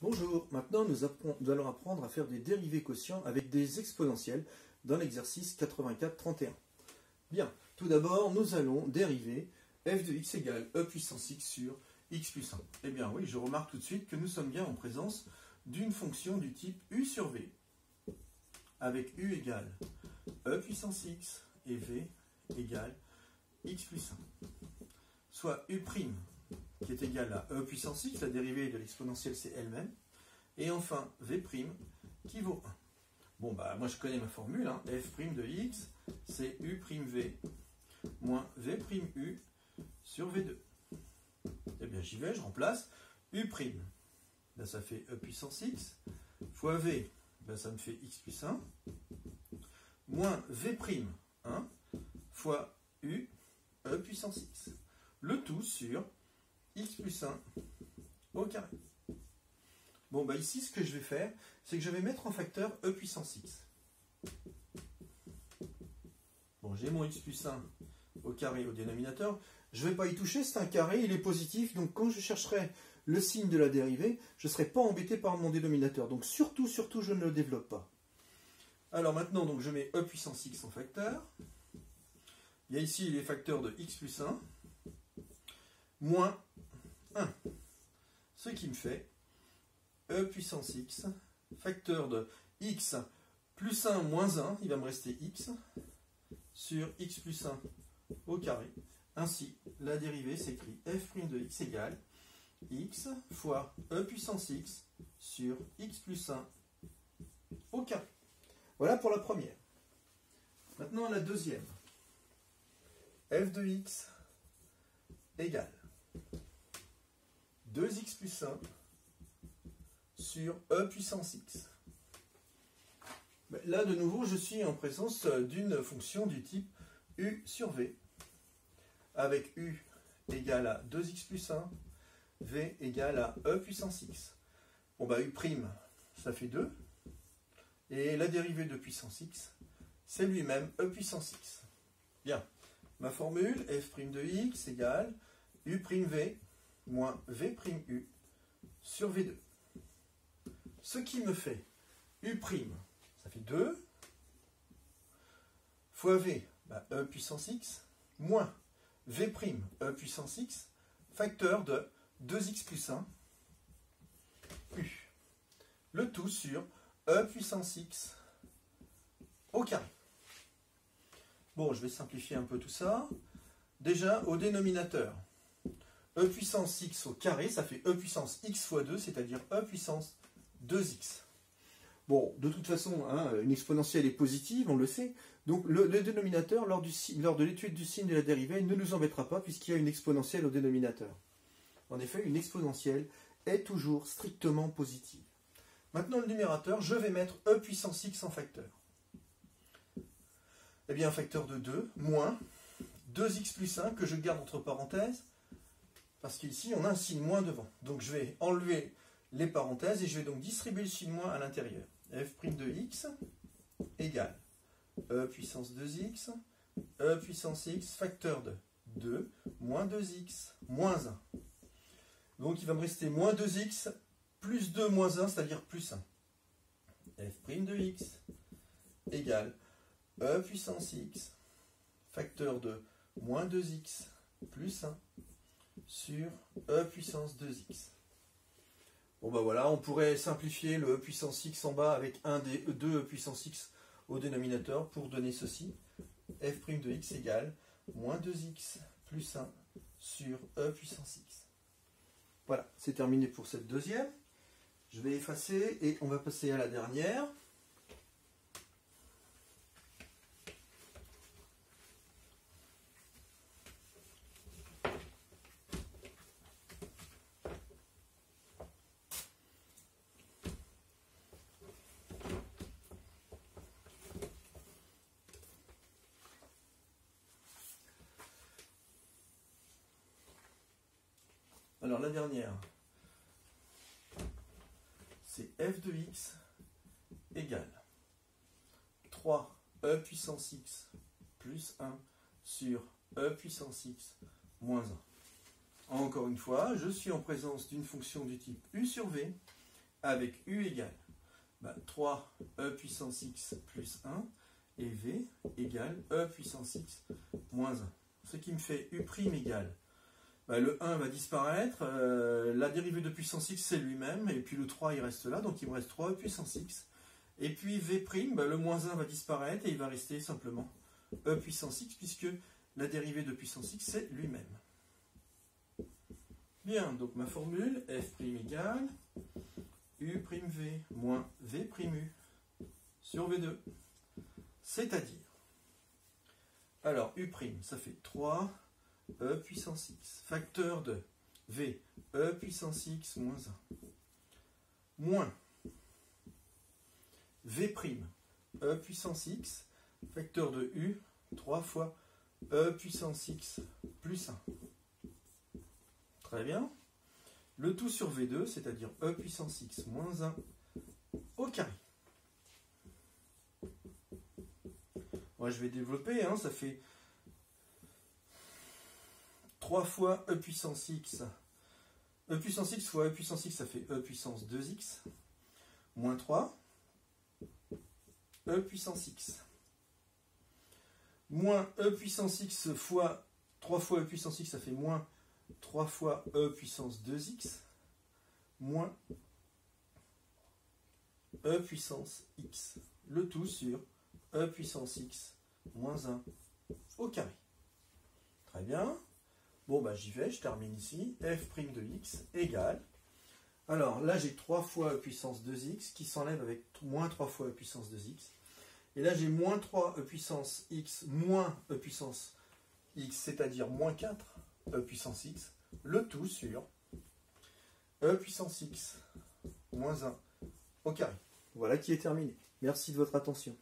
Bonjour, maintenant nous allons apprendre à faire des dérivés quotients avec des exponentielles dans l'exercice 84-31. Bien, tout d'abord nous allons dériver f de x égale e puissance x sur x plus 1. Eh bien oui, je remarque tout de suite que nous sommes bien en présence d'une fonction du type u sur v, avec u égale e puissance x et v égale x plus 1. Soit u' qui est égal à e puissance x, la dérivée de l'exponentielle c'est elle-même, et enfin v' qui vaut 1. Bon bah moi je connais ma formule, hein. F' de x c'est u'v moins v'u sur v2. Eh bien j'y vais, je remplace u', ben, ça fait e puissance x, fois v, ben, ça me fait x plus 1, moins v', 1, fois u, e puissance x. Le tout sur x plus 1 au carré. Bon, bah ici, ce que je vais faire, c'est que je vais mettre en facteur e puissance x. Bon, j'ai mon x plus 1 au carré au dénominateur. Je ne vais pas y toucher, c'est un carré, il est positif. Donc, quand je chercherai le signe de la dérivée, je ne serai pas embêté par mon dénominateur. Donc, surtout, je ne le développe pas. Alors maintenant, donc, je mets e puissance x en facteur. Il y a ici les facteurs de x plus 1 moins 1. Ce qui me fait e puissance x, facteur de x plus 1 moins 1, il va me rester x, sur x plus 1 au carré. Ainsi, la dérivée s'écrit f' de x égale x fois e puissance x sur x plus 1 au carré. Voilà pour la première. Maintenant la deuxième. F de x égale 2x plus 1 sur e puissance x. Là, de nouveau, je suis en présence d'une fonction du type u sur v, avec u égale à 2x plus 1, v égale à e puissance x. Bon, bah u', ça fait 2, et la dérivée de puissance x, c'est lui-même e puissance x. Bien, ma formule, f' de x égale u'v moins v'u sur v2. Ce qui me fait u', ça fait 2, fois v, bah, e puissance x, moins v', e puissance x, facteur de 2x plus 1, u. Le tout sur e puissance x au carré. Bon, je vais simplifier un peu tout ça. Déjà, au dénominateur, e puissance x au carré, ça fait e puissance x fois 2, c'est-à-dire e puissance 2x. Bon, de toute façon, hein, une exponentielle est positive, on le sait. Donc le dénominateur, lors de l'étude du signe de la dérivée, ne nous embêtera pas puisqu'il y a une exponentielle au dénominateur. En effet, une exponentielle est toujours strictement positive. Maintenant, le numérateur, je vais mettre e puissance x en facteur. Eh bien, un facteur de 2, moins 2x plus 1, que je garde entre parenthèses, parce qu'ici, on a un signe moins devant. Donc, je vais enlever les parenthèses et je vais donc distribuer le signe moins à l'intérieur. F' de x égale e puissance 2x, e puissance x, facteur de 2, moins 2x, moins 1. Donc, il va me rester moins 2x, plus 2, moins 1, c'est-à-dire plus 1. F' de x égale e puissance x, facteur de moins 2x, plus 1, sur e puissance 2x. Bon ben voilà, on pourrait simplifier le e puissance x en bas avec un des 2 e puissance x au dénominateur pour donner ceci. F' de x égale moins 2x plus 1 sur e puissance x. Voilà, c'est terminé pour cette deuxième. Je vais effacer et on va passer à la dernière. Alors la dernière, c'est f de x égale 3e puissance x plus 1 sur e puissance x moins 1. Encore une fois, je suis en présence d'une fonction du type u sur v avec U égale 3e puissance x plus 1 et V égale e puissance x moins 1. Ce qui me fait U' égale, le 1 va disparaître, la dérivée de puissance x c'est lui-même, et puis le 3 il reste là, donc il me reste 3e puissance x. Et puis V', le moins 1 va disparaî't et il va rester simplement e puissance x, puisque la dérivée de puissance x c'est lui-même. Bien, donc ma formule, f' égale u'v moins v'u sur v2. C'est-à-dire, alors u', ça fait 3e puissance x, facteur de v, e puissance x moins 1, moins v', e puissance x, facteur de u, 3 fois e puissance x plus 1. Très bien. Le tout sur V2, c'est-à-dire e puissance x moins 1 au carré. Moi, je vais développer, ça fait 3 fois e puissance x. E puissance x fois e puissance x, ça fait e puissance 2x, moins 3, e puissance x. Moins e puissance x fois 3 fois e puissance x, ça fait moins 3 fois e puissance 2x, moins e puissance x. Le tout sur e puissance x moins 1 au carré. Très bien. Bon, j'y vais, je termine ici. F' de x égale. Alors là, j'ai 3 fois e puissance 2x qui s'enlève avec moins 3 fois e puissance 2x. Et là, j'ai moins 3 e puissance x moins e puissance x, c'est-à-dire moins 4 e puissance x. Le tout sur e puissance x moins 1 au carré. Voilà qui est terminé. Merci de votre attention.